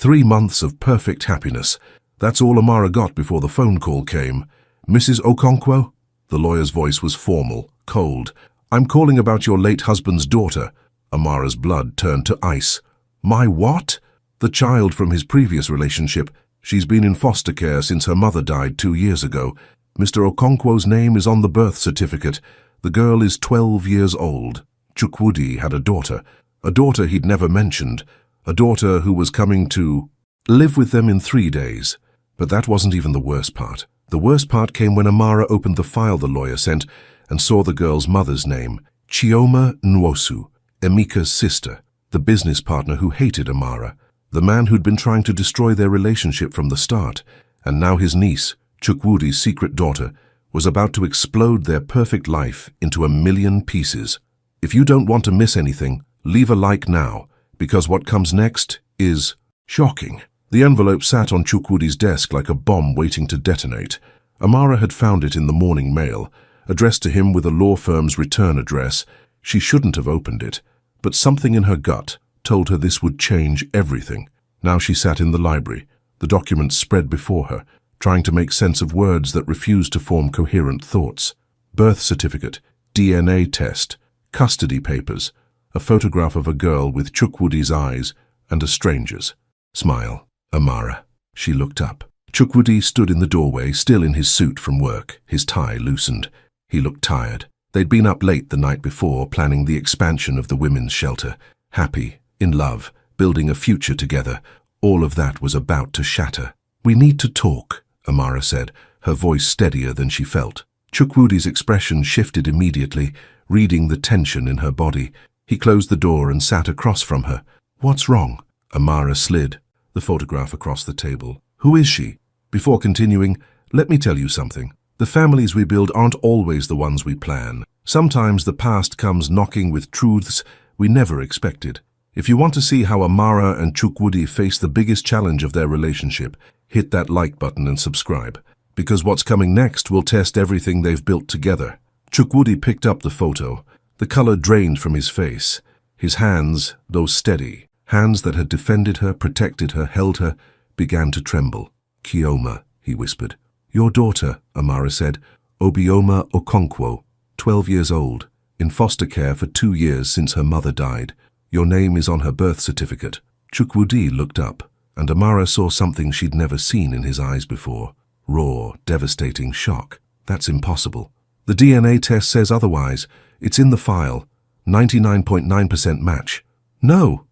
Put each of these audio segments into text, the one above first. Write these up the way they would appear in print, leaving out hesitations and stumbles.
3 months of perfect happiness. That's all Amara got before the phone call came. Mrs. Okonkwo? The lawyer's voice was formal, cold. I'm calling about your late husband's daughter. Amara's blood turned to ice. My what? The child from his previous relationship. She's been in foster care since her mother died 2 years ago. Mr. Okonkwo's name is on the birth certificate. The girl is 12 years old. Chukwudi had a daughter he'd never mentioned, a daughter who was coming to live with them in 3 days. But that wasn't even the worst part. The worst part came when Amara opened the file the lawyer sent and saw the girl's mother's name, Chioma Nwosu, Emeka's sister, the business partner who hated Amara, the man who'd been trying to destroy their relationship from the start, and now his niece, Chukwudi's secret daughter, was about to explode their perfect life into 1,000,000 pieces. If you don't want to miss anything, leave a like now, because what comes next is shocking. The envelope sat on Chukwudi's desk like a bomb waiting to detonate. Amara had found it in the morning mail, addressed to him with a law firm's return address. She shouldn't have opened it, but something in her gut told her this would change everything. Now she sat in the library, the documents spread before her, trying to make sense of words that refused to form coherent thoughts. Birth certificate, DNA test, custody papers, a photograph of a girl with Chukwudi's eyes and a stranger's. Smile. Amara. She looked up. Chukwudi stood in the doorway, still in his suit from work, his tie loosened. He looked tired. They'd been up late the night before, planning the expansion of the women's shelter. Happy, in love, building a future together. All of that was about to shatter. We need to talk, Amara said, her voice steadier than she felt. Chukwudi's expression shifted immediately, reading the tension in her body. He closed the door and sat across from her. What's wrong? Amara slid the photograph across the table. Who is she? Before continuing, let me tell you something. The families we build aren't always the ones we plan. Sometimes the past comes knocking with truths we never expected. If you want to see how Amara and Chukwudi face the biggest challenge of their relationship, hit that like button and subscribe, because what's coming next will test everything they've built together. Chukwudi picked up the photo. The color drained from his face. His hands, though steady, hands that had defended her, protected her, held her, began to tremble. Chioma, he whispered. Your daughter, Amara said, Obioma Okonkwo, 12 years old, in foster care for 2 years since her mother died. Your name is on her birth certificate. Chukwudi looked up, and Amara saw something she'd never seen in his eyes before. Raw, devastating shock. That's impossible. The DNA test says otherwise. It's in the file. 99.9% match. No.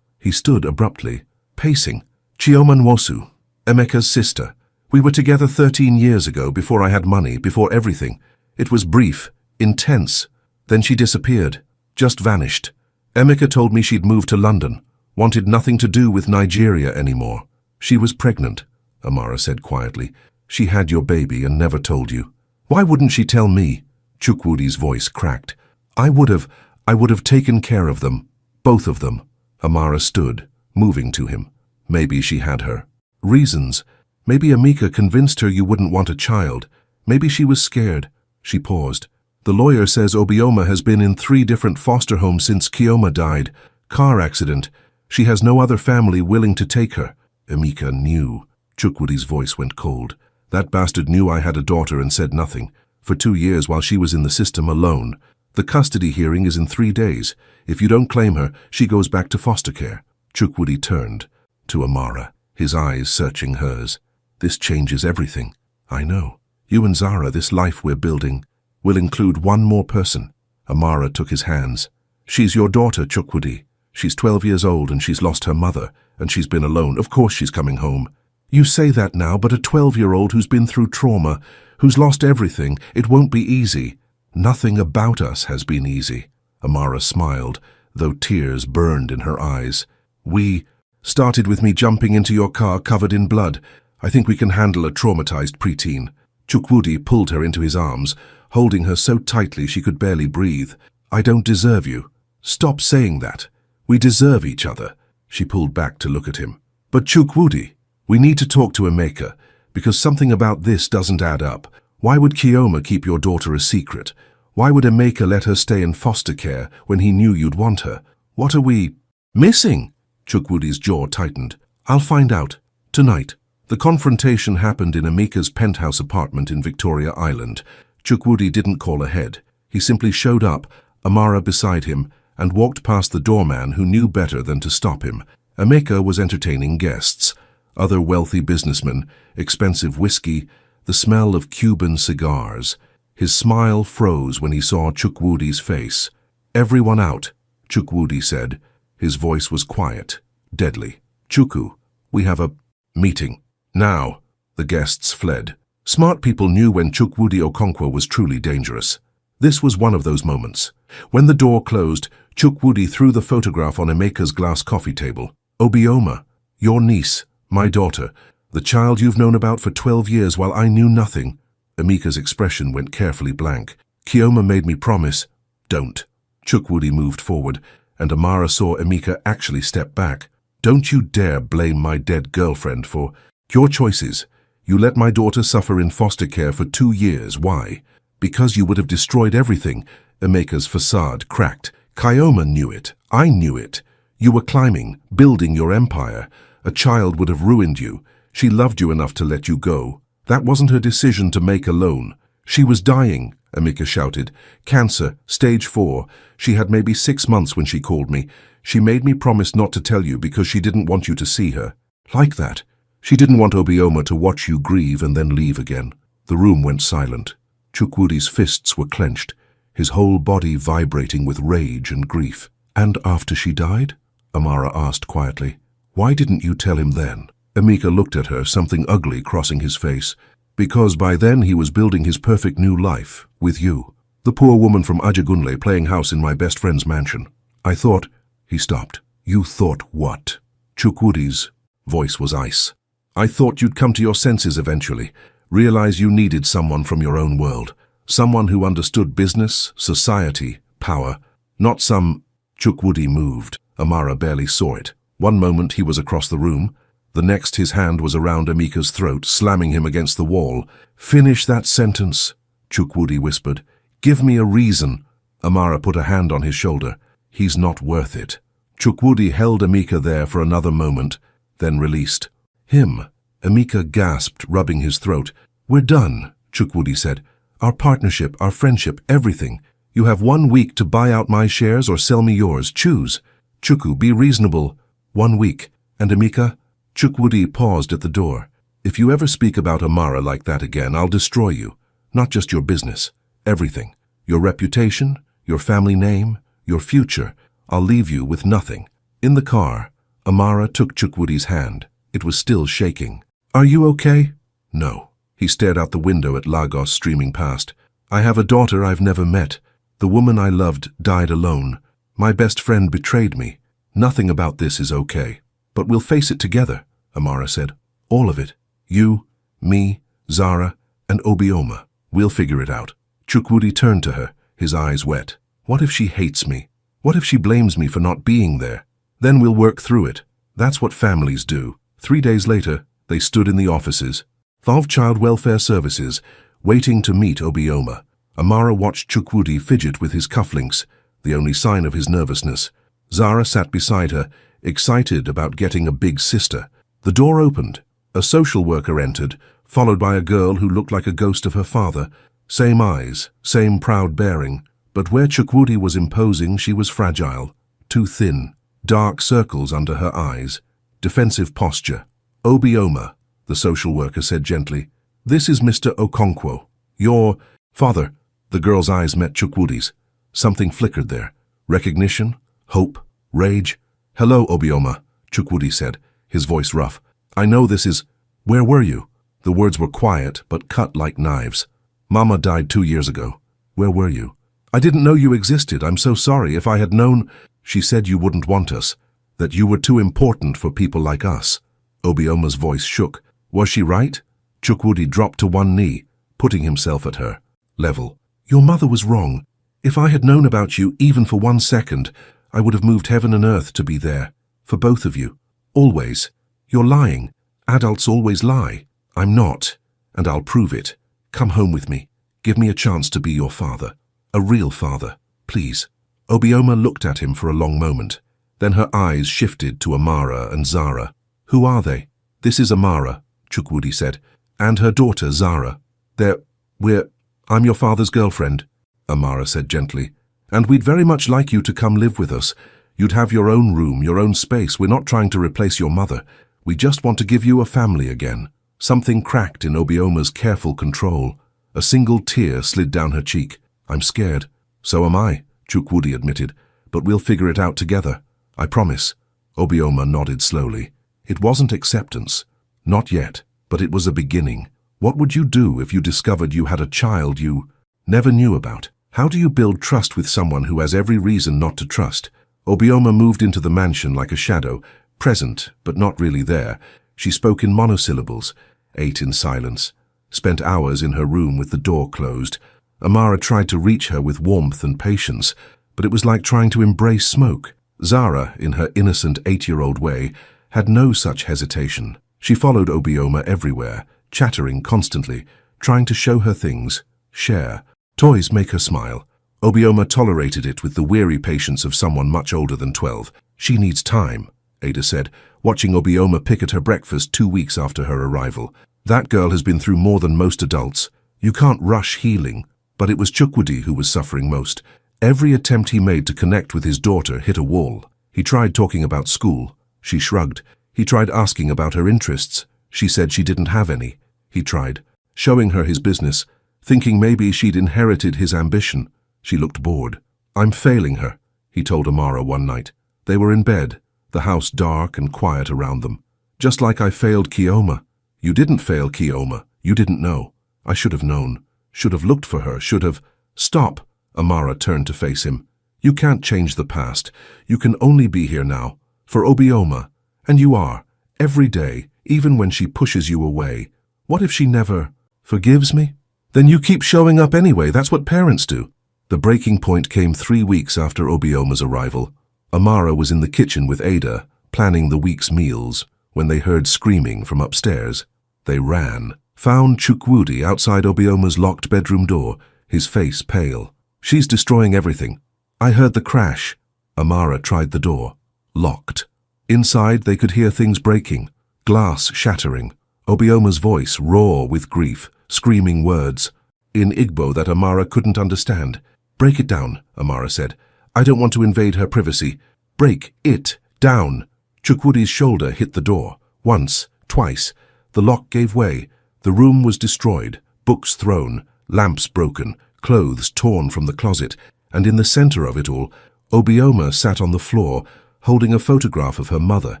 He stood abruptly, pacing. Chioma Nwosu, Emeka's sister. We were together 13 years ago, before I had money, before everything. It was brief, intense. Then she disappeared, just vanished. Emeka told me she'd moved to London, wanted nothing to do with Nigeria anymore. She was pregnant, Amara said quietly. She had your baby and never told you. Why wouldn't she tell me? Chukwudi's voice cracked. I would have taken care of them, both of them. Amara stood, moving to him. Maybe she had her reasons. Maybe Emeka convinced her you wouldn't want a child. Maybe she was scared. She paused. The lawyer says Obioma has been in 3 different foster homes since Chioma died. Car accident. She has no other family willing to take her. Emeka knew. Chukwudi's voice went cold. That bastard knew I had a daughter and said nothing. For 2 years while she was in the system alone. The custody hearing is in 3 days. If you don't claim her, she goes back to foster care. Chukwudi turned to Amara, his eyes searching hers. This changes everything. I know. You and Zara, this life we're building, will include one more person. Amara took his hands. She's your daughter, Chukwudi. She's 12 years old and she's lost her mother, and she's been alone. Of course she's coming home. You say that now, but a 12-year-old who's been through trauma, who's lost everything, it won't be easy. Nothing about us has been easy. Amara smiled, though tears burned in her eyes. We started with me jumping into your car covered in blood. I think we can handle a traumatized preteen. Chukwudi pulled her into his arms, holding her so tightly she could barely breathe. I don't deserve you. Stop saying that. We deserve each other. She pulled back to look at him. But Chukwudi, we need to talk to Emeka, because something about this doesn't add up. Why would Chioma keep your daughter a secret? Why would Emeka let her stay in foster care when he knew you'd want her? What are we missing? Chukwudi's jaw tightened. I'll find out. Tonight. The confrontation happened in Amika's penthouse apartment in Victoria Island. Chukwudi didn't call ahead. He simply showed up, Amara beside him, and walked past the doorman who knew better than to stop him. Amika was entertaining guests, other wealthy businessmen, expensive whiskey, the smell of Cuban cigars. His smile froze when he saw Chukwudi's face. "Everyone out," Chukwudi said. His voice was quiet, deadly. "Chukwu, we have a meeting. Now." The guests fled. Smart people knew when Chukwudi Okonkwo was truly dangerous. This was one of those moments. When the door closed, Chukwudi threw the photograph on Emeka's glass coffee table. "Obioma, your niece, my daughter, the child you've known about for 12 years while I knew nothing." Emeka's expression went carefully blank. "Kioma made me promise." "Don't." Chukwudi moved forward, and Amara saw Emeka actually step back. "Don't you dare blame my dead girlfriend for your choices. You let my daughter suffer in foster care for 2 years. Why? Because you would have destroyed everything." Emeka's facade cracked. "Kioma knew it. I knew it. You were climbing, building your empire. A child would have ruined you. She loved you enough to let you go. That wasn't her decision to make alone. She was dying," Emeka shouted. "Cancer, stage 4. She had maybe 6 months when she called me. She made me promise not to tell you because she didn't want you to see her. Like that. She didn't want Obioma to watch you grieve and then leave again." The room went silent. Chukwudi's fists were clenched, his whole body vibrating with rage and grief. "And after she died?" Amara asked quietly. "Why didn't you tell him then?" Emeka looked at her, something ugly crossing his face. "Because by then he was building his perfect new life, with you. The poor woman from Ajagunle playing house in my best friend's mansion. I thought—" He stopped. "You thought what?" Chukwudi's voice was ice. "I thought you'd come to your senses eventually, realize you needed someone from your own world, someone who understood business, society, power, not some—" Chukwudi moved. Amara barely saw it. One moment he was across the room, the next his hand was around Emeka's throat, slamming him against the wall. "Finish that sentence," Chukwudi whispered. "Give me a reason." Amara put a hand on his shoulder. "He's not worth it." Chukwudi held Emeka there for another moment, then released. "Him?" Emeka gasped, rubbing his throat. "We're done," Chukwudi said. "Our partnership, our friendship, everything. You have 1 week to buy out my shares or sell me yours. Choose. Chukwu, be reasonable." 1 week. "And Emeka?" Chukwudi paused at the door. "If you ever speak about Amara like that again, I'll destroy you. Not just your business. Everything. Your reputation, your family name, your future. I'll leave you with nothing." In the car, Amara took Chukwudi's hand. It was still shaking. "Are you okay?" "No." He stared out the window at Lagos streaming past. "I have a daughter I've never met. The woman I loved died alone. My best friend betrayed me. Nothing about this is okay. But we'll face it together," Amara said. "All of it. You, me, Zara, and Obioma. We'll figure it out." Chukwudi turned to her, his eyes wet. "What if she hates me? What if she blames me for not being there? Then we'll work through it. That's what families do." 3 days later, they stood in the offices. Valve Child Welfare Services, waiting to meet Obioma. Amara watched Chukwudi fidget with his cufflinks, the only sign of his nervousness. Zara sat beside her, excited about getting a big sister. The door opened. A social worker entered, followed by a girl who looked like a ghost of her father. Same eyes, same proud bearing. But where Chukwudi was imposing, she was fragile, too thin, dark circles under her eyes, defensive posture. "Obioma," the social worker said gently. "This is Mr. Okonkwo. Your father." The girl's eyes met Chukwudi's. Something flickered there. Recognition, hope, rage. "Hello, Obioma," Chukwudi said, his voice rough. "I know this is—" "Where were you?" The words were quiet, but cut like knives. "Mama died 2 years ago." "Where were you?" "I didn't know you existed. I'm so sorry. If I had known—" "She said you wouldn't want us, that you were too important for people like us." Obioma's voice shook. "Was she right?" Chukwudi dropped to one knee, putting himself at her level. "Your mother was wrong. If I had known about you even for 1 second, I would have moved heaven and earth to be there. For both of you. Always. You're lying. Adults always lie. I'm not. And I'll prove it. Come home with me. Give me a chance to be your father. A real father. Please." Obioma looked at him for a long moment. Then her eyes shifted to Amara and Zara. Who are they? This is Amara, Chukwudi said, and her daughter Zara. I'm your father's girlfriend, Amara said gently, and we'd very much like you to come live with us. You'd have your own room, your own space. We're not trying to replace your mother. We just want to give you a family again. Something cracked in Obioma's careful control. A single tear slid down her cheek. I'm scared. So am I, Chukwudi admitted, but we'll figure it out together. I promise. Obioma nodded slowly. It wasn't acceptance. Not yet, but it was a beginning. What would you do if you discovered you had a child you never knew about? How do you build trust with someone who has every reason not to trust? Obioma moved into the mansion like a shadow, present but not really there. She spoke in monosyllables, ate in silence, spent hours in her room with the door closed. Amara tried to reach her with warmth and patience, but it was like trying to embrace smoke. Zara, in her innocent 8-year-old way, had no such hesitation. She followed Obioma everywhere, chattering constantly, trying to show her things, share. Toys make her smile. Obioma tolerated it with the weary patience of someone much older than 12. She needs time, Ada said, watching Obioma pick at her breakfast 2 weeks after her arrival. That girl has been through more than most adults. You can't rush healing. But it was Chukwudi who was suffering most. Every attempt he made to connect with his daughter hit a wall. He tried talking about school. She shrugged. He tried asking about her interests. She said she didn't have any. He tried showing her his business, thinking maybe she'd inherited his ambition. She looked bored. I'm failing her, he told Amara one night. They were in bed, the house dark and quiet around them. Just like I failed Kioma. You didn't fail Kioma. You didn't know. I should have known. Should have looked for her. Should have... Stop, Amara turned to face him. You can't change the past. You can only be here now. For Obioma. And you are. Every day, even when she pushes you away. What if she never forgives me? Then you keep showing up anyway. That's what parents do. The breaking point came 3 weeks after Obioma's arrival. Amara was in the kitchen with Ada, planning the week's meals, when they heard screaming from upstairs. They ran, found Chukwudi outside Obioma's locked bedroom door, his face pale. She's destroying everything. I heard the crash. Amara tried the door. Locked. Inside, they could hear things breaking, glass shattering. Obioma's voice raw with grief, screaming words in Igbo that Amara couldn't understand. Break it down, Amara said. I don't want to invade her privacy. Break it down. Chukwudi's shoulder hit the door. Once, twice. The lock gave way. The room was destroyed, books thrown, lamps broken, clothes torn from the closet, and in the center of it all, Obioma sat on the floor, holding a photograph of her mother,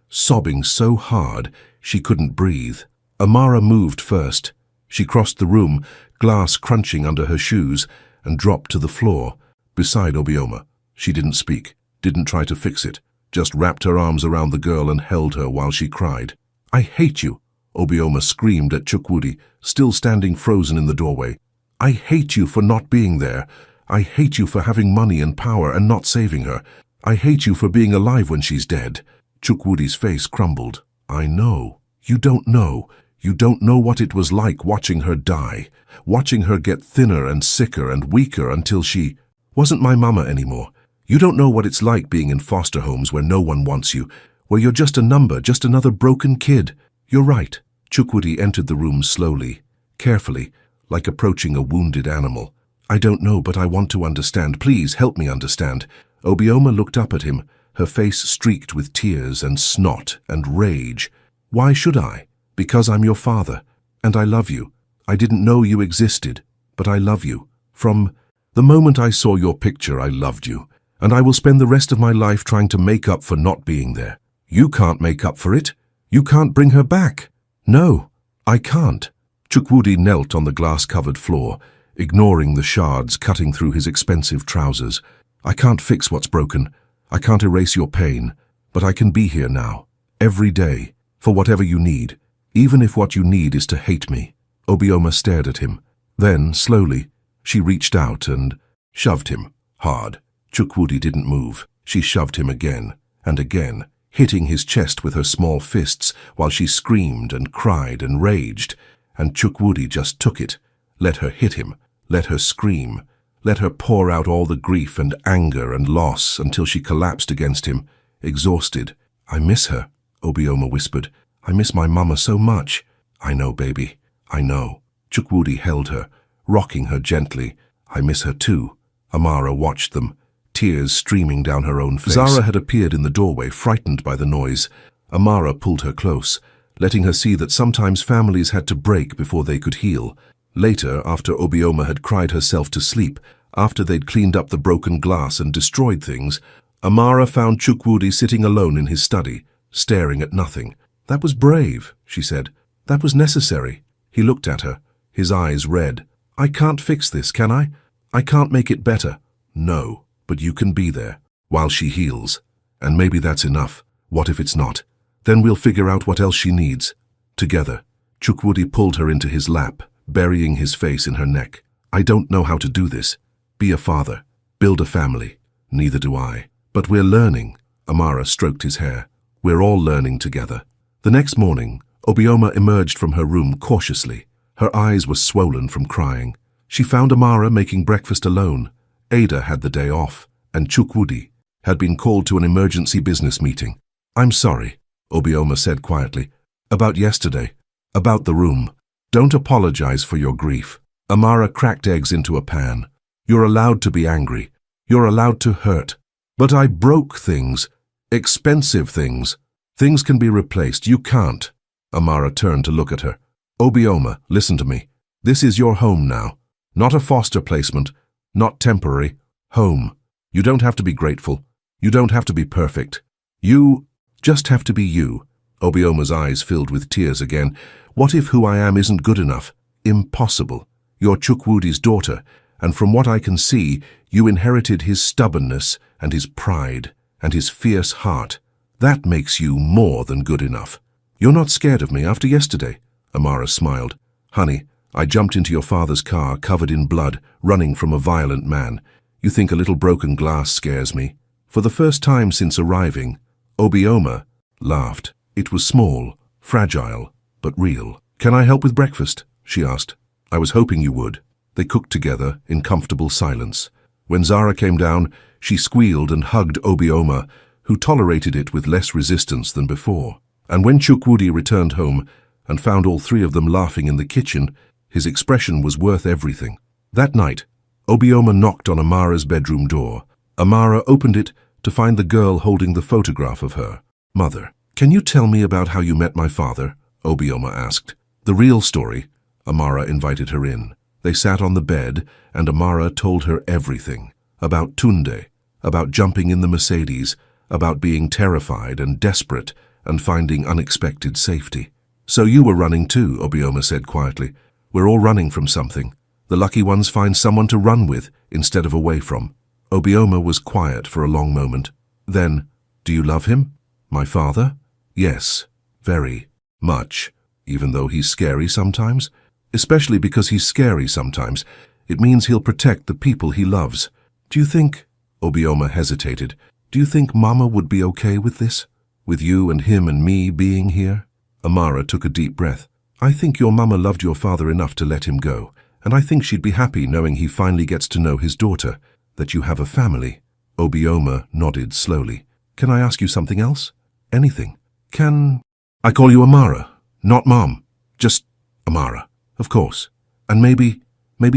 sobbing so hard she couldn't breathe. Amara moved first. She crossed the room, glass crunching under her shoes, and dropped to the floor, beside Obioma. She didn't speak, didn't try to fix it, just wrapped her arms around the girl and held her while she cried. I hate you, Obioma screamed at Chukwudi, still standing frozen in the doorway. I hate you for not being there. I hate you for having money and power and not saving her. I hate you for being alive when she's dead. Chukwudi's face crumbled. I know. You don't know. You don't know what it was like watching her die, watching her get thinner and sicker and weaker until she wasn't my mama anymore. You don't know what it's like being in foster homes where no one wants you, where you're just a number, just another broken kid. You're right. Chukwudi entered the room slowly, carefully, like approaching a wounded animal. I don't know, but I want to understand. Please help me understand. Obioma looked up at him, her face streaked with tears and snot and rage. Why should I? Because I'm your father, and I love you. I didn't know you existed, but I love you. From the moment I saw your picture, I loved you, and I will spend the rest of my life trying to make up for not being there. You can't make up for it. You can't bring her back. No, I can't. Chukwudi knelt on the glass-covered floor, ignoring the shards cutting through his expensive trousers. I can't fix what's broken. I can't erase your pain, but I can be here now, every day, for whatever you need, even if what you need is to hate me. Obioma stared at him. Then, slowly, she reached out and shoved him, hard. Chukwudi didn't move. She shoved him again and again, hitting his chest with her small fists while she screamed and cried and raged. And Chukwudi just took it, let her hit him, let her scream, let her pour out all the grief and anger and loss until she collapsed against him, exhausted. I miss her, Obioma whispered. I miss my mama so much." "I know, baby. I know." Chukwudi held her, rocking her gently. "I miss her too." Amara watched them, tears streaming down her own face. Zara had appeared in the doorway, frightened by the noise. Amara pulled her close, letting her see that sometimes families had to break before they could heal. Later, after Obioma had cried herself to sleep, after they'd cleaned up the broken glass and destroyed things, Amara found Chukwudi sitting alone in his study, staring at nothing. "That was brave," she said. "That was necessary." He looked at her, his eyes red. "I can't fix this, can I? I can't make it better." "No, but you can be there while she heals. And maybe that's enough. What if it's not? Then we'll figure out what else she needs. Together." Chukwudi pulled her into his lap, burying his face in her neck. "I don't know how to do this. Be a father. Build a family. Neither do I. But we're learning." Amara stroked his hair. "We're all learning together." The next morning, Obioma emerged from her room cautiously. Her eyes were swollen from crying. She found Amara making breakfast alone. Ada had the day off, and Chukwudi had been called to an emergency business meeting. "I'm sorry," Obioma said quietly. "About yesterday. About the room. Don't apologize for your grief." Amara cracked eggs into a pan. "You're allowed to be angry. You're allowed to hurt. But I broke things. Expensive things. Things can be replaced. You can't." Amara turned to look at her. "Obioma, listen to me. This is your home now. Not a foster placement. Not temporary. Home. You don't have to be grateful. You don't have to be perfect. You just have to be you." Obioma's eyes filled with tears again. "What if who I am isn't good enough? Impossible. You're Chukwudi's daughter, and from what I can see, you inherited his stubbornness and his pride and his fierce heart. That makes you more than good enough. You're not scared of me after yesterday?" Amara smiled. "Honey, I jumped into your father's car, covered in blood, running from a violent man. You think a little broken glass scares me?" For the first time since arriving, Obioma laughed. It was small, fragile, but real. "Can I help with breakfast?" she asked. "I was hoping you would." They cooked together in comfortable silence. When Zara came down, she squealed and hugged Obioma, who tolerated it with less resistance than before. And when Chukwudi returned home and found all three of them laughing in the kitchen, his expression was worth everything. That night, Obioma knocked on Amara's bedroom door. Amara opened it to find the girl holding the photograph of her. "Mother, can you tell me about how you met my father?" Obioma asked. "The real story." Amara invited her in. They sat on the bed, and Amara told her everything. About Tunde, about jumping in the Mercedes, about being terrified and desperate and finding unexpected safety. "So you were running too," Obioma said quietly. "We're all running from something. The lucky ones find someone to run with instead of away from." Obioma was quiet for a long moment. Then, "Do you love him?" "My father?" "Yes, very much, even though he's scary sometimes. Especially because he's scary sometimes. It means he'll protect the people he loves." "Do you think," Obioma hesitated, "do you think Mama would be okay with this? With you and him and me being here?" Amara took a deep breath. "I think your Mama loved your father enough to let him go, and I think she'd be happy knowing he finally gets to know his daughter, that you have a family." Obioma nodded slowly. "Can I ask you something else? Anything? Can I call you Amara? Not Mom. Just Amara. Of course. And maybe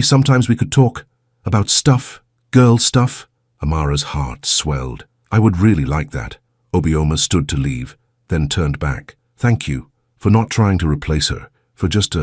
sometimes we could talk about stuff, girl stuff." Amara's heart swelled. "I would really like that." Obioma stood to leave, then turned back. "Thank you for not trying to replace her, for just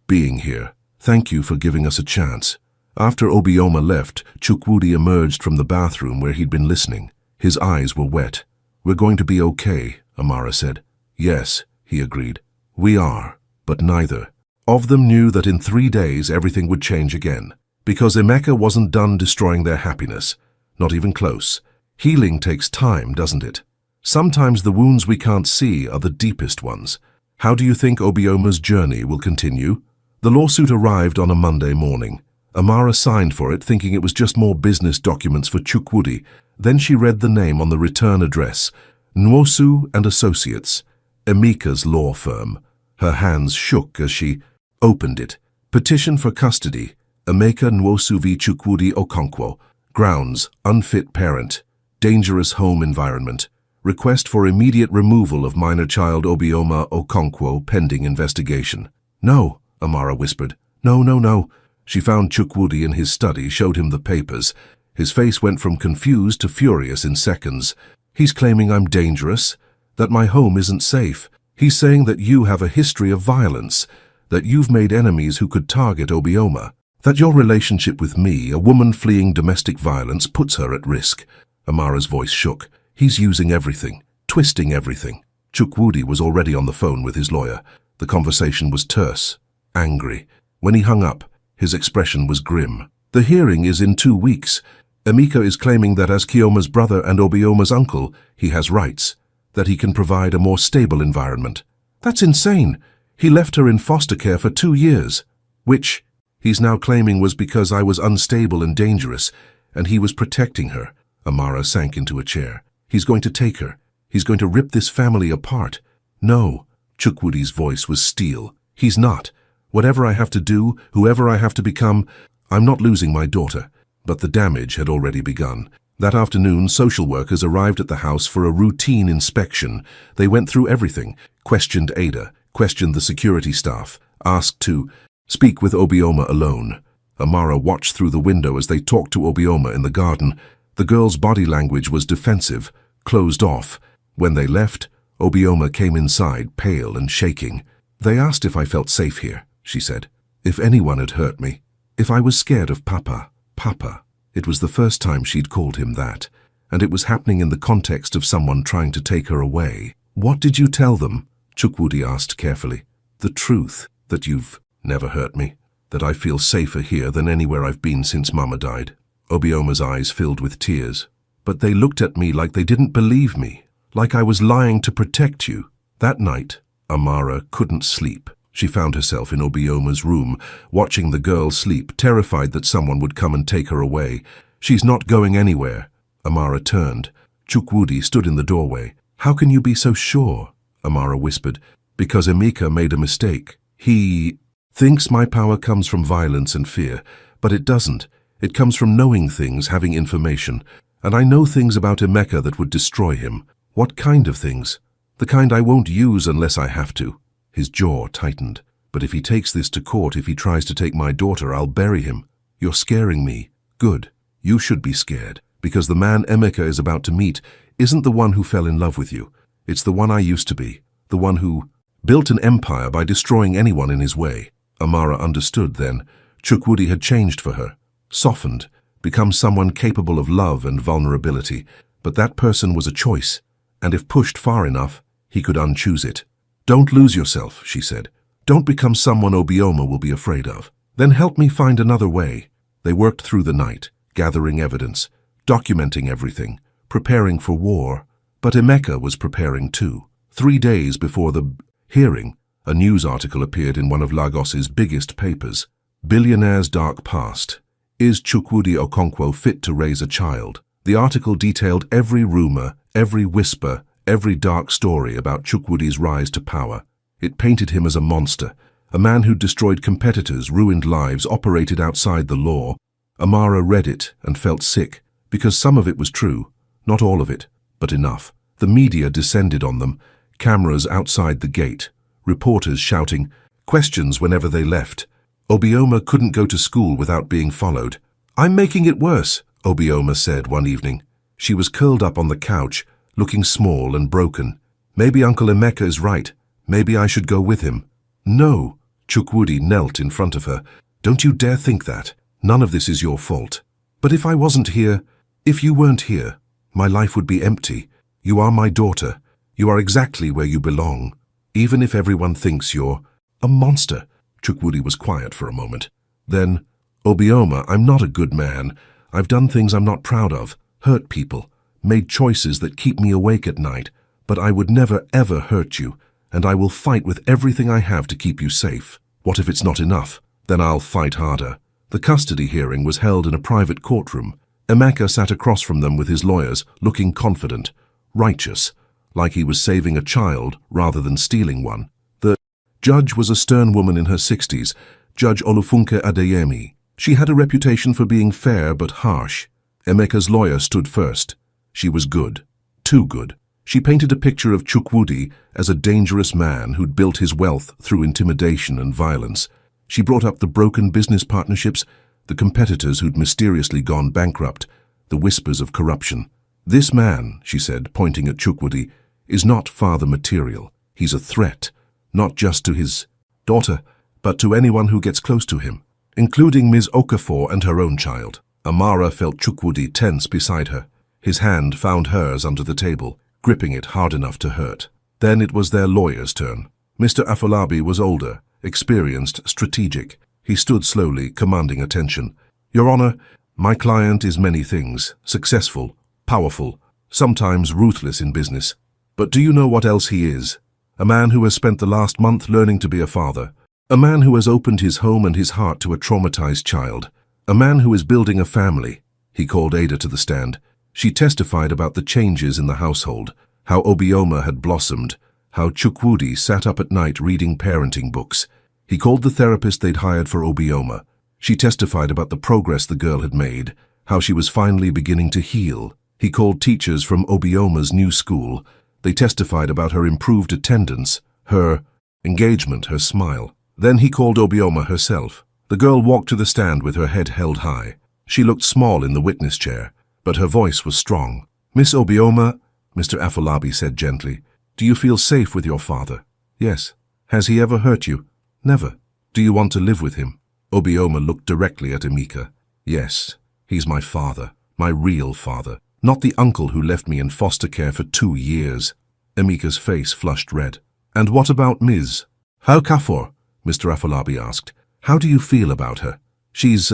being here. Thank you for giving us a chance." After Obioma left, Chukwudi emerged from the bathroom where he'd been listening. His eyes were wet. "We're going to be okay," Amara said. "Yes," he agreed. "We are." But neither of them knew that in 3 days everything would change again. Because Emeka wasn't done destroying their happiness. Not even close. Healing takes time, doesn't it? Sometimes the wounds we can't see are the deepest ones. How do you think Obioma's journey will continue? The lawsuit arrived on a Monday morning. Amara signed for it, thinking it was just more business documents for Chukwudi. Then she read the name on the return address. Nwosu and Associates, Emeka's law firm. Her hands shook as she opened it. Petition for custody. Emeka Nwosu v. Chukwudi Okonkwo. Grounds: unfit parent. Dangerous home environment. Request for immediate removal of minor child Obioma Okonkwo pending investigation. No, Amara whispered. No, no, no. She found Chukwudi in his study, showed him the papers. His face went from confused to furious in seconds. He's claiming I'm dangerous, that my home isn't safe. He's saying that you have a history of violence, that you've made enemies who could target Obioma, that your relationship with me, a woman fleeing domestic violence, puts her at risk. Amara's voice shook. He's using everything, twisting everything. Chukwudi was already on the phone with his lawyer. The conversation was terse, angry. When he hung up, his expression was grim. The hearing is in 2 weeks. Emeka is claiming that as Kioma's brother and Obioma's uncle, he has rights, that he can provide a more stable environment. That's insane. He left her in foster care for 2 years, which he's now claiming was because I was unstable and dangerous, and he was protecting her. Amara sank into a chair. He's going to take her. He's going to rip this family apart. No, Chukwudi's voice was steel. He's not. Whatever I have to do, whoever I have to become, I'm not losing my daughter. But the damage had already begun. That afternoon, social workers arrived at the house for a routine inspection. They went through everything, questioned Ada, questioned the security staff, asked to speak with Obioma alone. Amara watched through the window as they talked to Obioma in the garden. The girl's body language was defensive, closed off. When they left, Obioma came inside, pale and shaking. They asked if I felt safe here, she said. If anyone had hurt me. If I was scared of Papa. Papa. It was the first time she'd called him that, and it was happening in the context of someone trying to take her away. What did you tell them? Chukwudi asked carefully. The truth, that you've never hurt me, that I feel safer here than anywhere I've been since Mama died. Obioma's eyes filled with tears. But they looked at me like they didn't believe me, like I was lying to protect you. That night, Amara couldn't sleep. She found herself in Obioma's room, watching the girl sleep, terrified that someone would come and take her away. She's not going anywhere. Amara turned. Chukwudi stood in the doorway. How can you be so sure? Amara whispered. Because Emeka made a mistake. He thinks my power comes from violence and fear, but it doesn't. It comes from knowing things, having information. And I know things about Emeka that would destroy him. What kind of things? The kind I won't use unless I have to. His jaw tightened. But if he takes this to court, if he tries to take my daughter, I'll bury him. You're scaring me. Good. You should be scared, because the man Emeka is about to meet isn't the one who fell in love with you. It's the one I used to be, the one who built an empire by destroying anyone in his way. Amara understood then. Chukwudi had changed for her, softened, become someone capable of love and vulnerability. But that person was a choice, and if pushed far enough, he could unchoose it. Don't lose yourself, she said. Don't become someone Obioma will be afraid of. Then help me find another way. They worked through the night, gathering evidence, documenting everything, preparing for war. But Emeka was preparing too. 3 days before the hearing, a news article appeared in one of Lagos's biggest papers. Billionaire's dark past. Is Chukwudi Okonkwo fit to raise a child? The article detailed every rumor, every whisper, every dark story about Chukwudi's rise to power. It painted him as a monster, a man who'd destroyed competitors, ruined lives, operated outside the law. Amara read it and felt sick, because some of it was true, not all of it, but enough. The media descended on them, cameras outside the gate, reporters shouting, questions whenever they left. Obioma couldn't go to school without being followed. I'm making it worse, Obioma said one evening. She was curled up on the couch, looking small and broken. Maybe Uncle Emeka is right. Maybe I should go with him. No, Chukwudi knelt in front of her. Don't you dare think that. None of this is your fault. But if I wasn't here, if you weren't here, my life would be empty. You are my daughter. You are exactly where you belong. Even if everyone thinks you're a monster. Chukwudi was quiet for a moment. Then, Obioma, I'm not a good man. I've done things I'm not proud of, hurt people, made choices that keep me awake at night, but I would never ever hurt you, and I will fight with everything I have to keep you safe. What if it's not enough? Then I'll fight harder. The custody hearing was held in a private courtroom. Emeka sat across from them with his lawyers, looking confident, righteous, like he was saving a child rather than stealing one. The judge was a stern woman in her 60s, Judge Olufunke Adeyemi. She had a reputation for being fair but harsh. Emeka's lawyer stood first. She was good. Too good. She painted a picture of Chukwudi as a dangerous man who'd built his wealth through intimidation and violence. She brought up the broken business partnerships, the competitors who'd mysteriously gone bankrupt, the whispers of corruption. This man, she said, pointing at Chukwudi, is not father material. He's a threat, not just to his daughter, but to anyone who gets close to him, including Ms. Okafor and her own child. Amara felt Chukwudi tense beside her. His hand found hers under the table, gripping it hard enough to hurt. Then it was their lawyer's turn. Mr. Afolabi was older, experienced, strategic. He stood slowly, commanding attention. Your Honor, my client is many things, successful, powerful, sometimes ruthless in business. But do you know what else he is? A man who has spent the last month learning to be a father. A man who has opened his home and his heart to a traumatized child. A man who is building a family. He called Ada to the stand. She testified about the changes in the household, how Obioma had blossomed, how Chukwudi sat up at night reading parenting books. He called the therapist they'd hired for Obioma. She testified about the progress the girl had made, how she was finally beginning to heal. He called teachers from Obioma's new school. They testified about her improved attendance, her engagement, her smile. Then he called Obioma herself. The girl walked to the stand with her head held high. She looked small in the witness chair, but her voice was strong. Miss Obioma, Mr. Afolabi said gently, do you feel safe with your father? Yes. Has he ever hurt you? Never. Do you want to live with him? Obioma looked directly at Emeka. Yes, he's my father, my real father, not the uncle who left me in foster care for 2 years. Emeka's face flushed red. And what about Ms. Okafor? Mr. Afolabi asked. How do you feel about her? She's,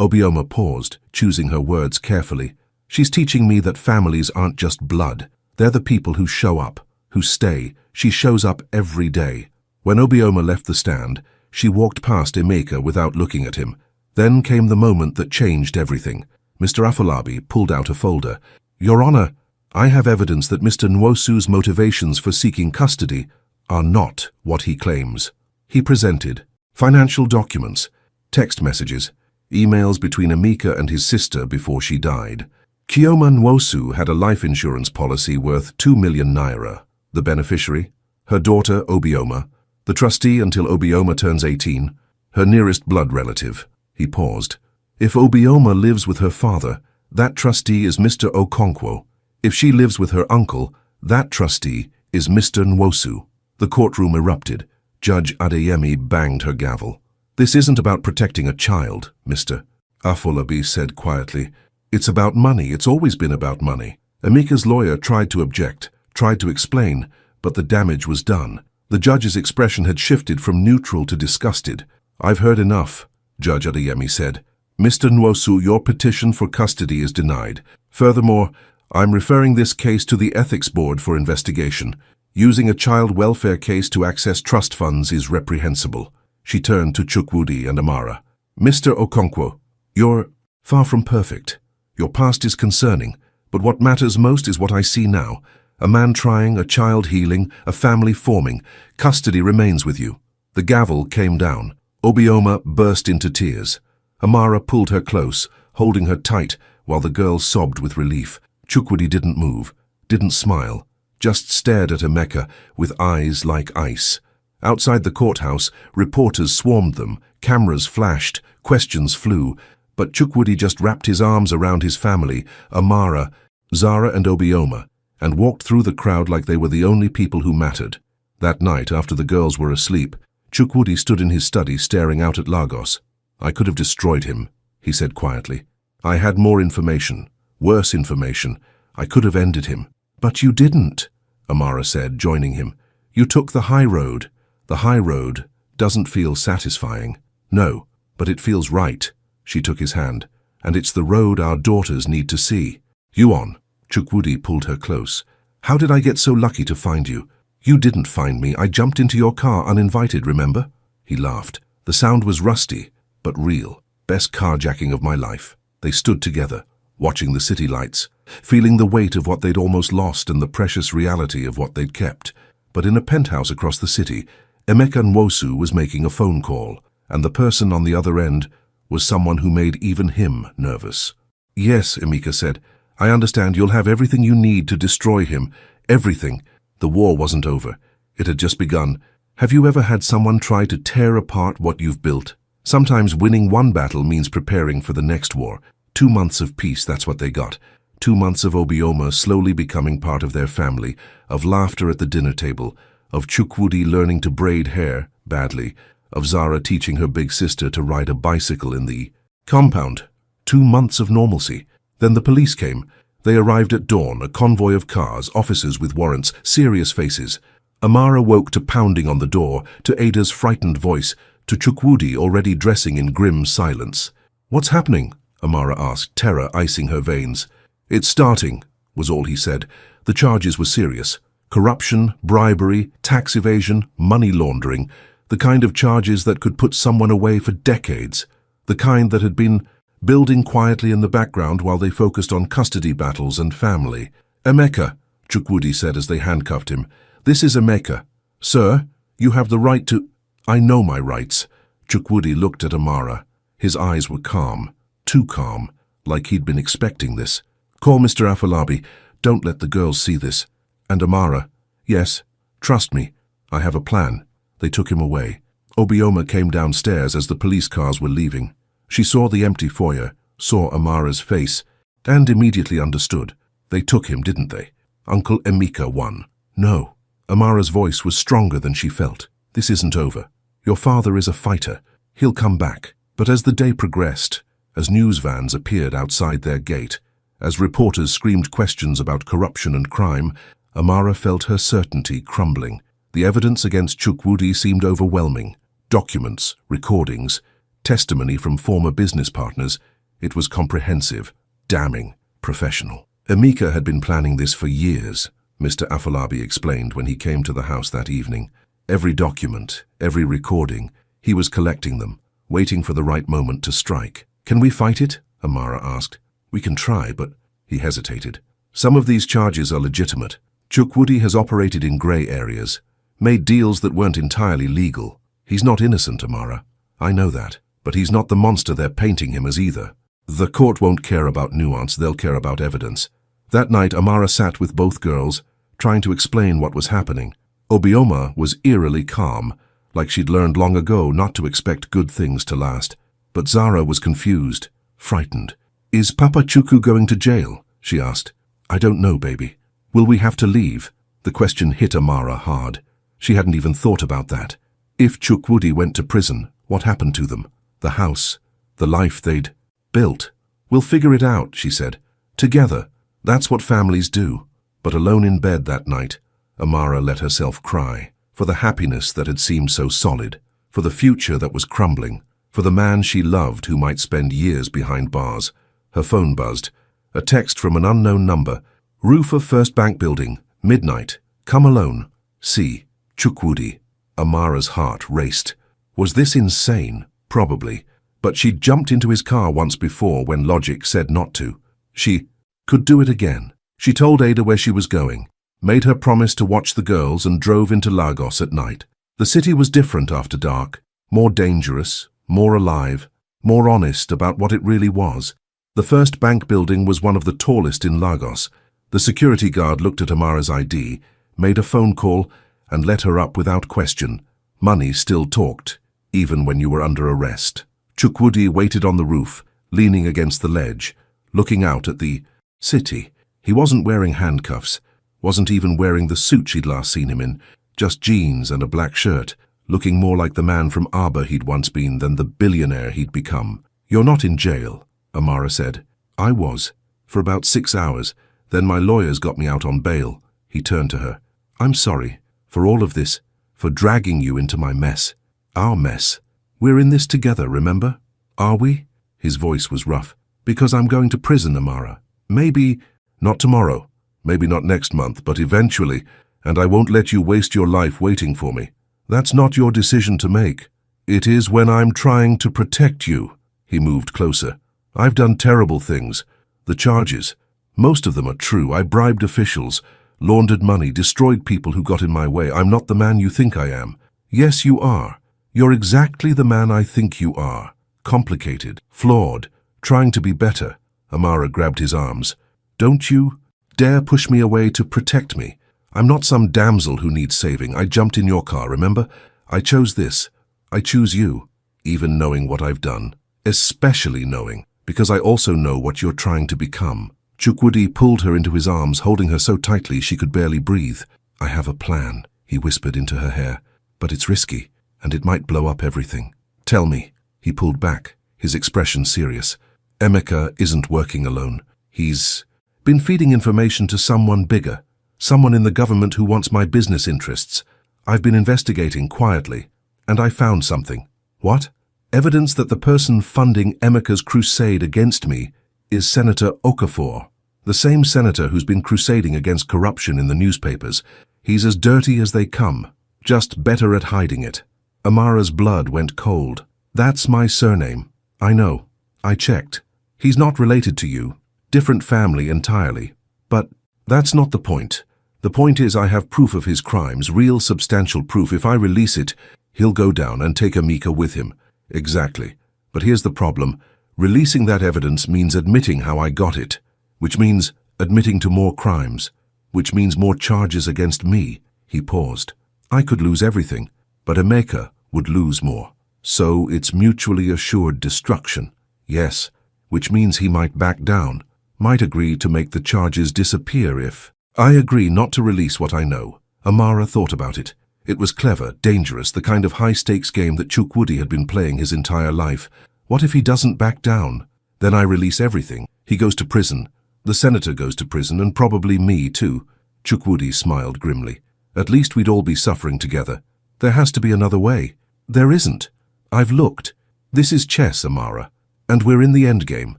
Obioma paused, choosing her words carefully. She's teaching me that families aren't just blood. They're the people who show up, who stay. She shows up every day. When Obioma left the stand, she walked past Emeka without looking at him. Then came the moment that changed everything. Mr. Afolabi pulled out a folder. Your Honor, I have evidence that Mr. Nwosu's motivations for seeking custody are not what he claims. He presented financial documents, text messages, emails between Emeka and his sister before she died. Chioma Nwosu had a life insurance policy worth 2 million naira. The beneficiary, her daughter Obioma, the trustee until Obioma turns 18, her nearest blood relative. He paused. If Obioma lives with her father, that trustee is Mr. Okonkwo. If she lives with her uncle, that trustee is Mr. Nwosu. The courtroom erupted. Judge Adeyemi banged her gavel. This isn't about protecting a child, Mr. Afolabi said quietly. It's about money. It's always been about money. Emeka's lawyer tried to object, tried to explain, but the damage was done. The judge's expression had shifted from neutral to disgusted. I've heard enough, Judge Adeyemi said. Mr. Nwosu, your petition for custody is denied. Furthermore, I'm referring this case to the Ethics Board for investigation. Using a child welfare case to access trust funds is reprehensible. She turned to Chukwudi and Amara. Mr. Okonkwo, you're far from perfect. Your past is concerning, but what matters most is what I see now. A man trying, a child healing, a family forming. Custody remains with you. The gavel came down. Obioma burst into tears. Amara pulled her close, holding her tight, while the girl sobbed with relief. Chukwudi didn't move, didn't smile, just stared at Emeka with eyes like ice. Outside the courthouse, reporters swarmed them, cameras flashed, questions flew, but Chukwudi just wrapped his arms around his family, Amara, Zara and Obioma, and walked through the crowd like they were the only people who mattered. That night, after the girls were asleep, Chukwudi stood in his study staring out at Lagos. I could have destroyed him, he said quietly. I had more information, worse information. I could have ended him. But you didn't, Amara said, joining him. You took the high road. The high road doesn't feel satisfying. No, but it feels right. She took his hand. And it's the road our daughters need to see. You on. Chukwudi pulled her close. How did I get so lucky to find you? You didn't find me. I jumped into your car uninvited, remember? He laughed. The sound was rusty, but real. Best carjacking of my life. They stood together, watching the city lights, feeling the weight of what they'd almost lost and the precious reality of what they'd kept. But in a penthouse across the city, Emeka Nwosu was making a phone call, and the person on the other end was someone who made even him nervous. Yes, Emeka said, I understand you'll have everything you need to destroy him, Everything. The war wasn't over. It had just begun. Have you ever had someone try to tear apart what you've built? Sometimes winning one battle means preparing for the next war. 2 months of peace, that's what they got. 2 months of Obioma slowly becoming part of their family, of laughter at the dinner table, of Chukwudi learning to braid hair, badly, of Zara teaching her big sister to ride a bicycle in the compound. 2 months of normalcy. Then the police came. They arrived at dawn, a convoy of cars, officers with warrants, serious faces. Amara woke to pounding on the door, to Ada's frightened voice, to Chukwudi already dressing in grim silence. "What's happening?" Amara asked, terror icing her veins. "It's starting," was all he said. The charges were serious. Corruption, bribery, tax evasion, money laundering, the kind of charges that could put someone away for decades, the kind that had been building quietly in the background while they focused on custody battles and family. "Emeka," Chukwudi said as they handcuffed him. "This is Emeka. Sir, you have the right to—" "I know my rights." Chukwudi looked at Amara. His eyes were calm, too calm, like he'd been expecting this. "Call Mr. Afolabi. Don't let the girls see this." And Amara, "Yes, trust me. I have a plan." They took him away. Obioma came downstairs as the police cars were leaving. She saw the empty foyer, saw Amara's face, and immediately understood. They took him, didn't they? Uncle Emeka won. No. Amara's voice was stronger than she felt. "This isn't over. Your father is a fighter. He'll come back." But as the day progressed, as news vans appeared outside their gate, as reporters screamed questions about corruption and crime, Amara felt her certainty crumbling. The evidence against Chukwudi seemed overwhelming. Documents, recordings, testimony from former business partners. It was comprehensive, damning, professional. Emeka had been planning this for years, Mr. Afolabi explained when he came to the house that evening. Every document, every recording, he was collecting them, waiting for the right moment to strike. "Can we fight it?" Amara asked. "We can try, but—" He hesitated. "Some of these charges are legitimate. Chukwudi has operated in grey areas, made deals that weren't entirely legal. He's not innocent, Amara. I know that. But he's not the monster they're painting him as either. The court won't care about nuance, they'll care about evidence." That night, Amara sat with both girls, trying to explain what was happening. Obioma was eerily calm, like she'd learned long ago not to expect good things to last. But Zara was confused, frightened. "Is Papa Chukwu going to jail?" she asked. "I don't know, baby. Will we have to leave?" The question hit Amara hard. She hadn't even thought about that. If Chukwudi went to prison, what happened to them? The house, the life they'd built. "We'll figure it out," she said. "Together. That's what families do." But alone in bed that night, Amara let herself cry, for the happiness that had seemed so solid, for the future that was crumbling, for the man she loved who might spend years behind bars. Her phone buzzed. A text from an unknown number. "Roof of First Bank Building, midnight. Come alone. See, Chukwudi." Amara's heart raced. Was this insane? Probably. But she'd jumped into his car once before when logic said not to. She could do it again. She told Ada where she was going, made her promise to watch the girls, and drove into Lagos at night. The city was different after dark, more dangerous, more alive, more honest about what it really was. The First Bank Building was one of the tallest in Lagos. The security guard looked at Amara's ID, made a phone call, and let her up without question. Money still talked, even when you were under arrest. Chukwudi waited on the roof, leaning against the ledge, looking out at the city. He wasn't wearing handcuffs, wasn't even wearing the suit she'd last seen him in, just jeans and a black shirt, looking more like the man from Arbor he'd once been than the billionaire he'd become. "You're not in jail," Amara said. "I was, for about 6 hours. Then my lawyers got me out on bail." He turned to her. "I'm sorry, for all of this, for dragging you into my mess. Our mess. We're in this together, remember? Are we?" His voice was rough. "Because I'm going to prison, Amara. Maybe not tomorrow, maybe not next month, but eventually, and I won't let you waste your life waiting for me. That's not your decision to make. It is when I'm trying to protect you." He moved closer. "I've done terrible things. The charges, most of them are true. I bribed officials, laundered money, destroyed people who got in my way. I'm not the man you think I am." "Yes, you are. You're exactly the man I think you are. Complicated, flawed, trying to be better." Amara grabbed his arms. "Don't you dare push me away to protect me. I'm not some damsel who needs saving. I jumped in your car, remember? I chose this. I choose you, even knowing what I've done. Especially knowing, because I also know what you're trying to become. Chukwudi pulled her into his arms, holding her so tightly she could barely breathe. I have a plan, he whispered into her hair, but it's risky, and it might blow up everything. Tell me. He pulled back, his expression serious. Emeka isn't working alone. He's been feeding information to someone bigger, someone in the government who wants my business interests. I've been investigating quietly, and I found something. What? Evidence that the person funding Emeka's crusade against me is Senator Okafor, the same senator who's been crusading against corruption in the newspapers. He's as dirty as they come, just better at hiding it. Amara's blood went cold. That's my surname. I know. I checked. He's not related to you. Different family entirely. But that's not the point. The point is I have proof of his crimes, real substantial proof. If I release it, he'll go down and take Emeka with him. Exactly. But here's the problem. Releasing that evidence means admitting how I got it, which means admitting to more crimes, which means more charges against me. He paused. I could lose everything, but Emeka would lose more. So it's mutually assured destruction. Yes, which means he might back down, might agree to make the charges disappear if... I agree not to release what I know. Amara thought about it. It was clever, dangerous, the kind of high-stakes game that Chukwudi had been playing his entire life. What if he doesn't back down? Then I release everything. He goes to prison. The senator goes to prison, and probably me too. Chukwudi smiled grimly. At least we'd all be suffering together. There has to be another way. There isn't. I've looked. This is chess, Amara. And we're in the endgame.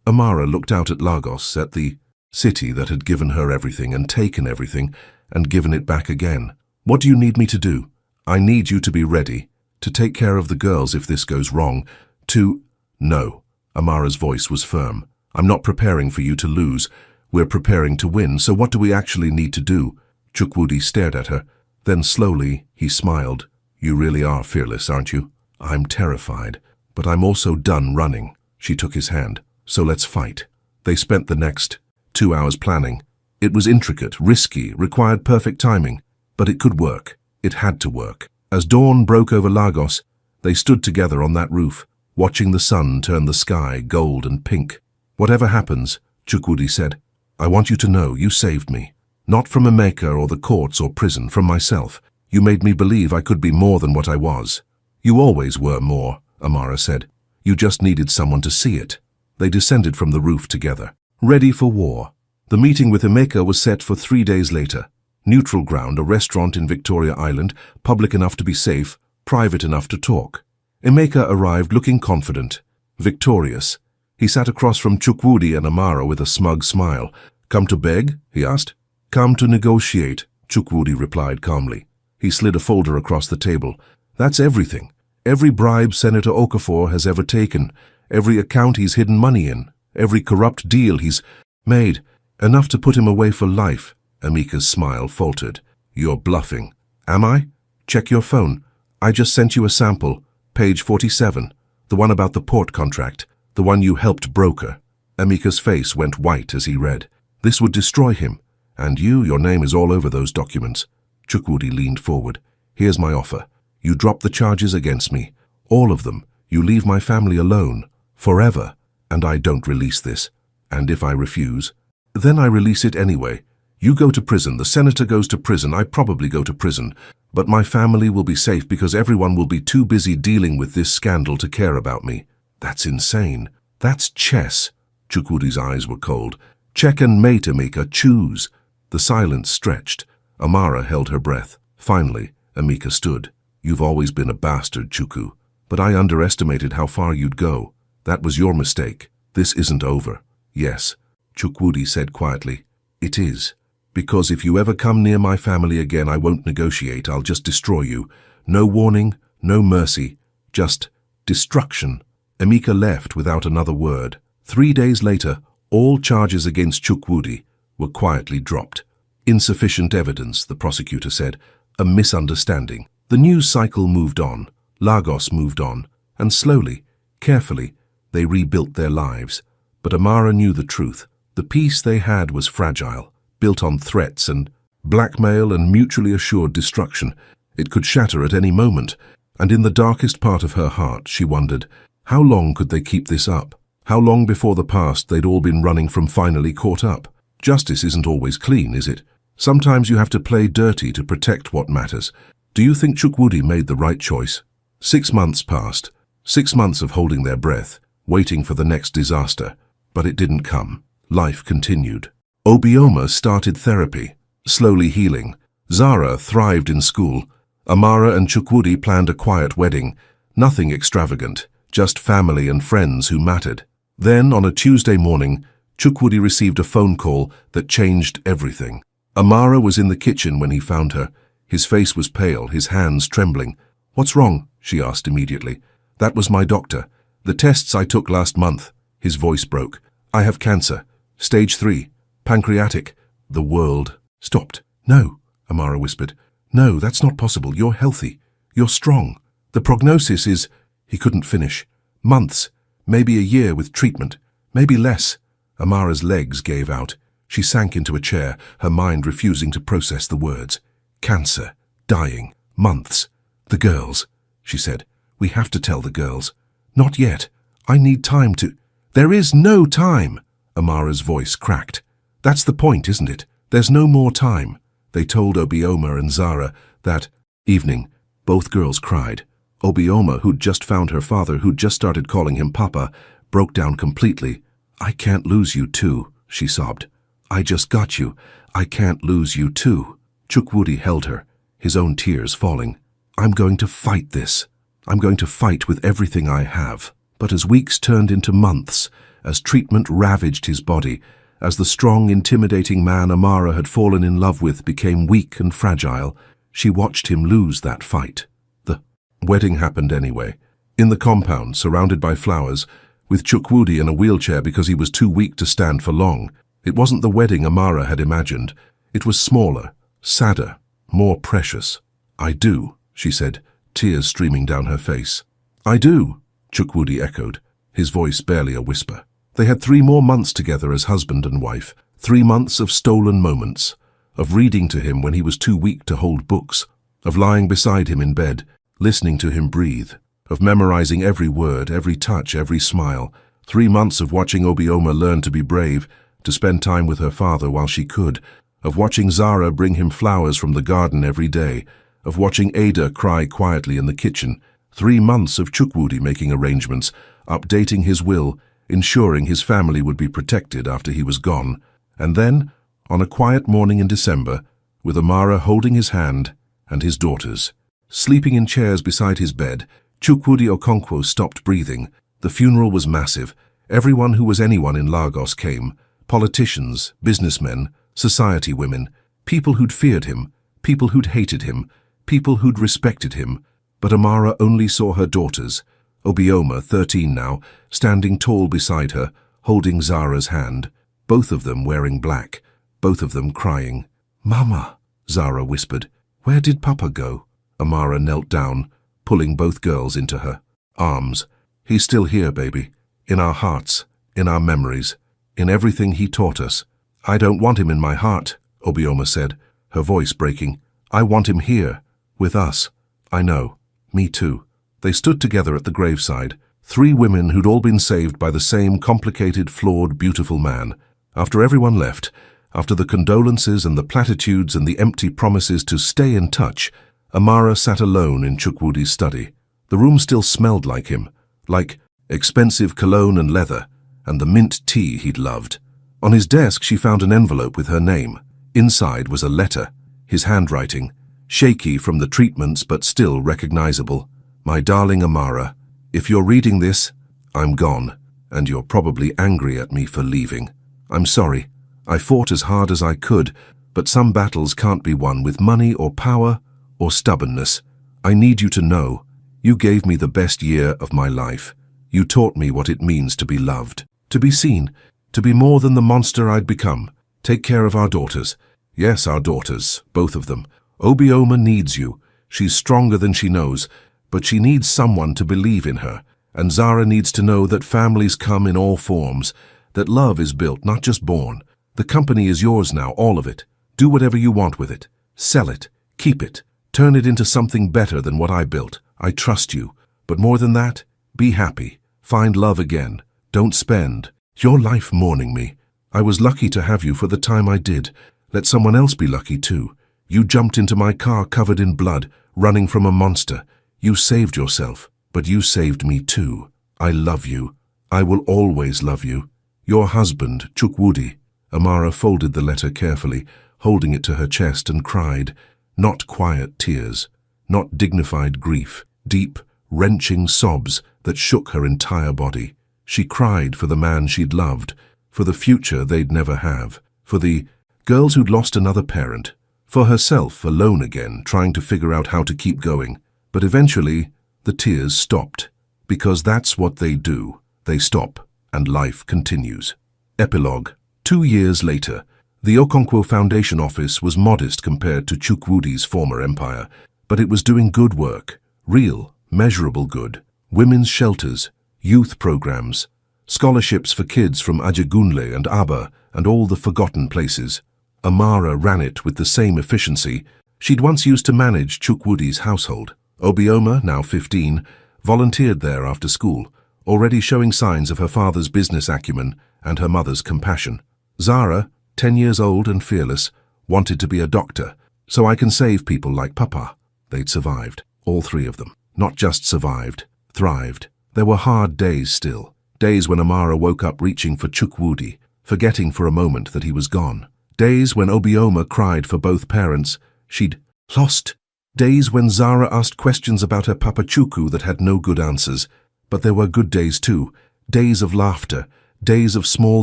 Amara looked out at Lagos, at the city that had given her everything and taken everything and given it back again. What do you need me to do? I need you to be ready, to take care of the girls if this goes wrong, to... No. Amara's voice was firm. I'm not preparing for you to lose. We're preparing to win, so what do we actually need to do? Chukwudi stared at her. Then slowly, he smiled. You really are fearless, aren't you? I'm terrified, but I'm also done running. She took his hand. So let's fight. They spent the next 2 hours planning. It was intricate, risky, required perfect timing, but it could work. It had to work. As dawn broke over Lagos, they stood together on that roof, watching the sun turn the sky gold and pink. Whatever happens, Chukwudi said, I want you to know you saved me. Not from Emeka or the courts or prison, from myself. You made me believe I could be more than what I was. You always were more, Amara said. You just needed someone to see it. They descended from the roof together, ready for war. The meeting with Emeka was set for 3 days later. Neutral ground, a restaurant in Victoria Island, public enough to be safe, private enough to talk. Emeka arrived looking confident, victorious. He sat across from Chukwudi and Amara with a smug smile. Come to beg? He asked. Come to negotiate, Chukwudi replied calmly. He slid a folder across the table. That's everything. Every bribe Senator Okafor has ever taken, every account he's hidden money in, every corrupt deal he's made, enough to put him away for life. Emeka's smile faltered. You're bluffing. Am I? Check your phone. I just sent you a sample, page 47, the one about the port contract, the one you helped broker. Emeka's face went white as he read. This would destroy him. And your name is all over those documents. Chukwudi leaned forward. Here's my offer. You drop the charges against me. All of them. You leave my family alone. Forever. And I don't release this. And if I refuse, then I release it anyway. You go to prison, the senator goes to prison, I probably go to prison. But my family will be safe because everyone will be too busy dealing with this scandal to care about me. That's insane. That's chess. Chukwudi's eyes were cold. Check and mate, Emeka, choose. The silence stretched. Amara held her breath. Finally, Emeka stood. You've always been a bastard, Chukwu. But I underestimated how far you'd go. That was your mistake. This isn't over. Yes, Chukwudi said quietly. It is. Because if you ever come near my family again, I won't negotiate. I'll just destroy you. No warning, no mercy. Just destruction. Emeka left without another word. 3 days later, all charges against Chukwudi were quietly dropped. Insufficient evidence, the prosecutor said. A misunderstanding. The news cycle moved on. Lagos moved on. And slowly, carefully, they rebuilt their lives. But Amara knew the truth. The peace they had was fragile, built on threats and blackmail and mutually assured destruction. It could shatter at any moment, and in the darkest part of her heart she wondered, how long could they keep this up? How long before the past they'd all been running from finally caught up? Justice isn't always clean, is it? Sometimes you have to play dirty to protect what matters. Do you think Chukwudi made the right choice? 6 months passed. 6 months of holding their breath, waiting for the next disaster. But it didn't come. Life continued. Obioma started therapy, slowly healing. Zara thrived in school. Amara and Chukwudi planned a quiet wedding. Nothing extravagant, just family and friends who mattered. Then, on a Tuesday morning, Chukwudi received a phone call that changed everything. Amara was in the kitchen when he found her. His face was pale, his hands trembling. "What's wrong?" she asked immediately. "That was my doctor. The tests I took last month." His voice broke. "I have cancer. Stage 3. Pancreatic." The world stopped. "No," Amara whispered. "No, that's not possible. You're healthy. You're strong. The prognosis is—" He couldn't finish. "Months. Maybe a year with treatment. Maybe less." Amara's legs gave out. She sank into a chair, her mind refusing to process the words. Cancer. Dying. Months. "The girls," she said. "We have to tell the girls." "Not yet. I need time to—" "There is no time," Amara's voice cracked. "That's the point, isn't it? There's no more time." They told Obioma and Zara that evening. Both girls cried. Obioma, who'd just found her father, who'd just started calling him Papa, broke down completely. "I can't lose you too," she sobbed. "I just got you. I can't lose you too." Chukwudi held her, his own tears falling. "I'm going to fight this. I'm going to fight with everything I have." But as weeks turned into months, as treatment ravaged his body, as the strong, intimidating man Amara had fallen in love with became weak and fragile, she watched him lose that fight. The wedding happened anyway. In the compound, surrounded by flowers, with Chukwudi in a wheelchair because he was too weak to stand for long. It wasn't the wedding Amara had imagined. It was smaller, sadder, more precious. "I do," she said, tears streaming down her face. "I do," Chukwudi echoed, his voice barely a whisper. They had 3 more months together as husband and wife, 3 months of stolen moments, of reading to him when he was too weak to hold books, of lying beside him in bed, listening to him breathe, of memorizing every word, every touch, every smile. 3 months of watching Obioma learn to be brave, to spend time with her father while she could, of watching Zara bring him flowers from the garden every day, of watching Ada cry quietly in the kitchen. 3 months of Chukwudi making arrangements, updating his will, ensuring his family would be protected after he was gone. And then, on a quiet morning in December, with Amara holding his hand and his daughters, sleeping in chairs beside his bed, Chukwudi Okonkwo stopped breathing. The funeral was massive. Everyone who was anyone in Lagos came. Politicians, businessmen, society women, people who'd feared him, people who'd hated him, people who'd respected him. But Amara only saw her daughters, Obioma, 13 now, standing tall beside her, holding Zara's hand, both of them wearing black, both of them crying. "Mama," Zara whispered. "Where did Papa go?" Amara knelt down, pulling both girls into her arms. "He's still here, baby, in our hearts, in our memories, in everything he taught us." "I don't want him in my heart," Obioma said, her voice breaking. "I want him here, with us." "I know. Me too." They stood together at the graveside, 3 women who'd all been saved by the same complicated, flawed, beautiful man. After everyone left, after the condolences and the platitudes and the empty promises to stay in touch, Amara sat alone in Chukwudi's study. The room still smelled like him, like expensive cologne and leather, and the mint tea he'd loved. On his desk she found an envelope with her name. Inside was a letter, his handwriting, shaky from the treatments but still recognizable. "My darling Amara, if you're reading this, I'm gone, and you're probably angry at me for leaving. I'm sorry. I fought as hard as I could, but some battles can't be won with money or power or stubbornness. I need you to know, you gave me the best year of my life. You taught me what it means to be loved, to be seen, to be more than the monster I'd become. Take care of our daughters. Yes, our daughters, both of them. Obioma needs you. She's stronger than she knows, but she needs someone to believe in her. And Zara needs to know that families come in all forms, that love is built, not just born. The company is yours now, all of it. Do whatever you want with it. Sell it. Keep it. Turn it into something better than what I built. I trust you. But more than that, be happy. Find love again. Don't spend your life mourning me. I was lucky to have you for the time I did. Let someone else be lucky too. You jumped into my car covered in blood, running from a monster. You saved yourself, but you saved me too. I love you. I will always love you. Your husband, Chukwudi. Amara folded the letter carefully, holding it to her chest, and cried. Not quiet tears, not dignified grief, deep, wrenching sobs that shook her entire body. She cried for the man she'd loved, for the future they'd never have, for the girls who'd lost another parent, for herself alone again, trying to figure out how to keep going. But eventually, the tears stopped, because that's what they do. They stop, and life continues. Epilogue. 2 years later, the Okonkwo Foundation office was modest compared to Chukwudi's former empire, but it was doing good work, real, measurable good. Women's shelters, youth programs, scholarships for kids from Ajagunle and Aba and all the forgotten places. Amara ran it with the same efficiency she'd once used to manage Chukwudi's household. Obioma, now 15, volunteered there after school, already showing signs of her father's business acumen and her mother's compassion. Zara, 10 years old and fearless, wanted to be a doctor, so I can save people like Papa. They'd survived, all 3 of them. Not just survived, thrived. There were hard days still, days when Amara woke up reaching for Chukwudi, forgetting for a moment that he was gone. Days when Obioma cried for both parents she'd lost. Days when Zara asked questions about her Papa Chukwu that had no good answers. But there were good days too, days of laughter, days of small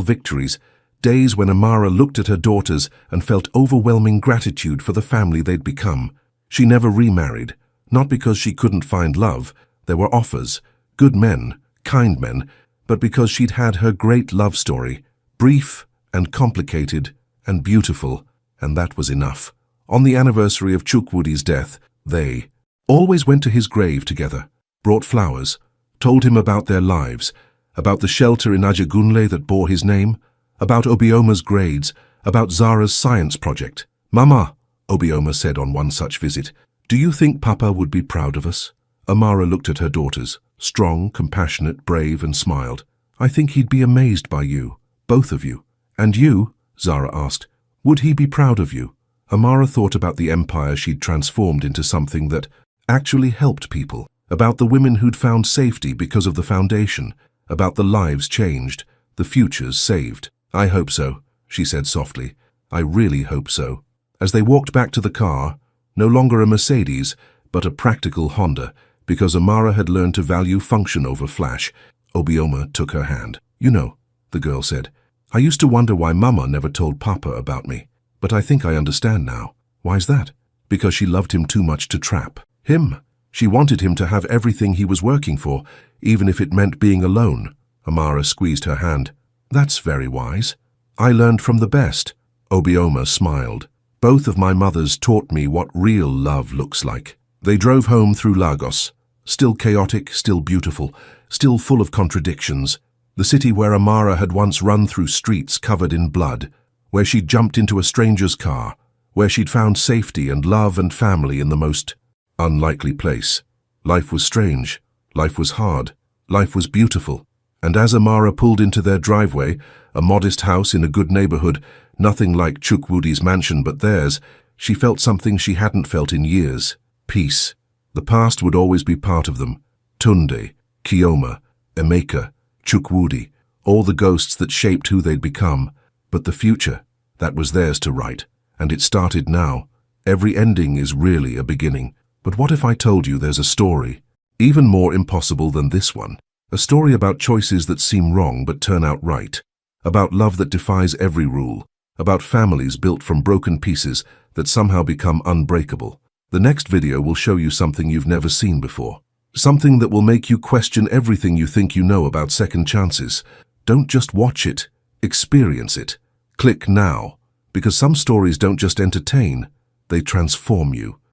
victories, days when Amara looked at her daughters and felt overwhelming gratitude for the family they'd become. She never remarried, not because she couldn't find love. There were offers, good men, kind men, but because she'd had her great love story, brief and complicated and beautiful, and that was enough. On the anniversary of Chukwudi's death, they always went to his grave together, brought flowers, told him about their lives, about the shelter in Ajagunle that bore his name, about Obioma's grades, about Zara's science project. Mama, Obioma said on one such visit, do you think Papa would be proud of us? Amara looked at her daughters, strong, compassionate, brave, and smiled. I think he'd be amazed by you, both of you. And you, Zara asked, would he be proud of you? Amara thought about the empire she'd transformed into something that actually helped people, about the women who'd found safety because of the foundation, about the lives changed, the futures saved. I hope so, she said softly. I really hope so. As they walked back to the car, no longer a Mercedes, but a practical Honda, because Amara had learned to value function over flash, Obioma took her hand. You know, the girl said, I used to wonder why Mama never told Papa about me, but I think I understand now. Why's that? Because she loved him too much to trap him. She wanted him to have everything he was working for, even if it meant being alone. Amara squeezed her hand. That's very wise. I learned from the best. Obioma smiled. Both of my mothers taught me what real love looks like. They drove home through Lagos, still chaotic, still beautiful, still full of contradictions. The city where Amara had once run through streets covered in blood, where she'd jumped into a stranger's car, where she'd found safety and love and family in the most unlikely place. Life was strange, life was hard, life was beautiful. And as Amara pulled into their driveway, a modest house in a good neighborhood, nothing like Chukwudi's mansion but theirs, she felt something she hadn't felt in years. Peace. The past would always be part of them. Tunde, Kioma, Emeka, Chukwudi, all the ghosts that shaped who they'd become. But the future, that was theirs to write. And it started now. Every ending is really a beginning. But what if I told you there's a story, even more impossible than this one? A story about choices that seem wrong but turn out right. About love that defies every rule. About families built from broken pieces that somehow become unbreakable. The next video will show you something you've never seen before. Something that will make you question everything you think you know about second chances. Don't just watch it, experience it. Click now, because some stories don't just entertain, they transform you.